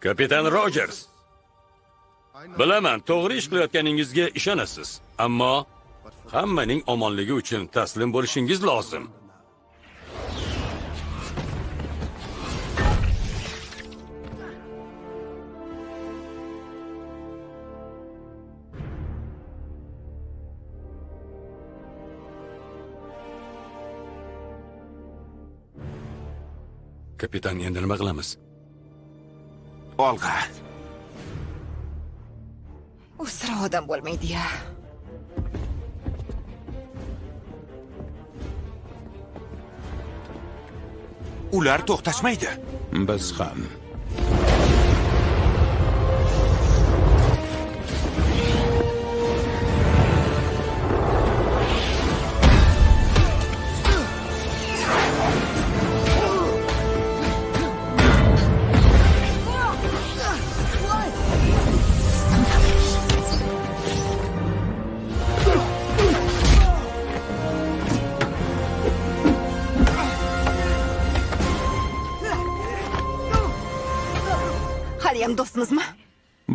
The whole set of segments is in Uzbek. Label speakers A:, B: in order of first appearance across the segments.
A: Kapitan Rogers. Bilaman, to'g'ri ish qilayotganingizga ishonasiz, ammo hammaning omonligi uchun taslim bo'lishingiz lozim. Kapitan, endi nima qilamiz?
B: Olg'a.
C: U sira odam bo'lmaydi-ya.
B: Ular to'xtashmaydi.
D: Biz ham.
C: Haliyam do'stmizmi?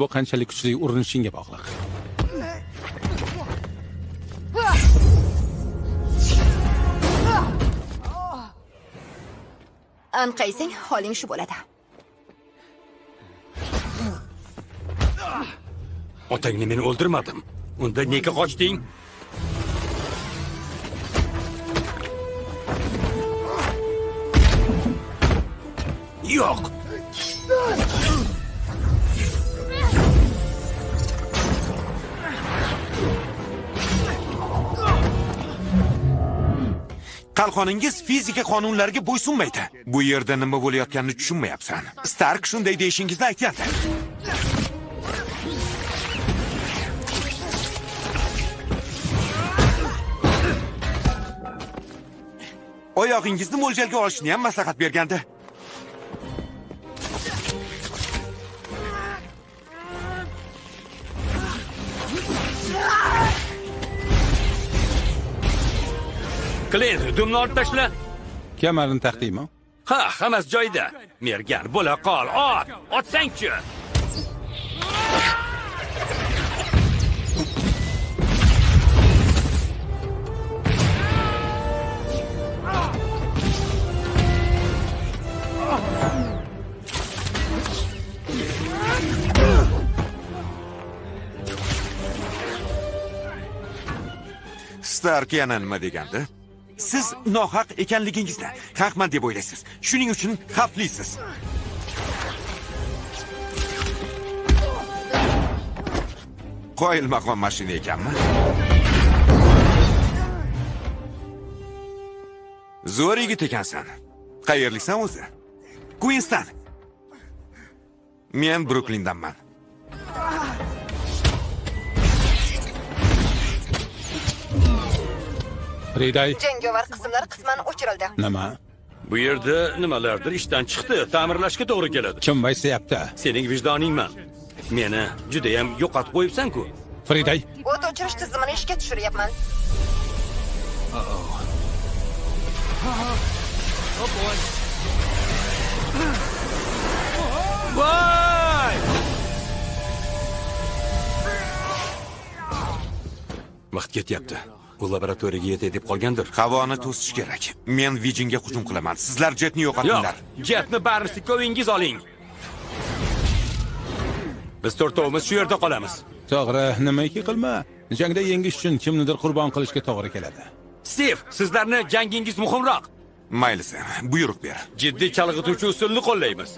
D: Bu qanchalik kuchli urinishingga bog'liq.
C: Anqaysang, holing shu bo'ladi.
A: Otangni men o'ldirmadim. Unda nega qochding? Yo'q.
B: Qalqoningiz fizika qonunlariga bo'ysunmaydi. Bu yerda nima bo'layotganini tushunmayapsan. Stark shunday deyishingizni aytgandi. Oyog'ingizni mo'ljalga olishni ham maslahat bergandi.
A: Clint, dumni olib tashla.
D: Kamarini taqdimi?
A: Ha, hammasi joyida. Mergan bo'la qol, otsang-chi.
B: Stark yana nima degandi? Siz nohaq ekanligingizni haqman deb o'ylaysiz. Shuning uchun xavflisiz. Qoyil maqom mashina ekanmi? Zo'r yigit ekansan. Qayerliksan o'zi? Queenston. Men Bruklindanman.
D: Friday.
C: Jangovar qismlar qisman o'chirildi.
D: Nima?
A: Bu yerda nimalardir ishdan chiqdi, ta'mirlashga to'g'ri keladi.
D: Kim vaysayapti?
A: Sening vijdoningman. Meni juda ham yo'qotib qo'yibsan-ku.
D: Friday.
C: O't o'chirish tizimini ishga tushiryapman.
A: Voy! Vaqt ketyapti. U laboratoriyaga yetay deb qolgandir.
B: Havoni to'sish kerak. Men Viginga hujum qilaman. Sizlar Jetni yo'qotinglar.
A: Yo'q, Jetni barisi ko'vingiz oling. Biz to'rtovimiz shu yerda qolamiz.
D: To'g'ri, nimaiki qilma. Jangda yengish uchun kimnidir qurbon qilishga to'g'ri keladi.
A: Steve, sizlarni jangingiz muhimroq.
B: Mayli, buyruq ber.
A: Jiddiy chalg'ituvchi usulni qo'llaymiz.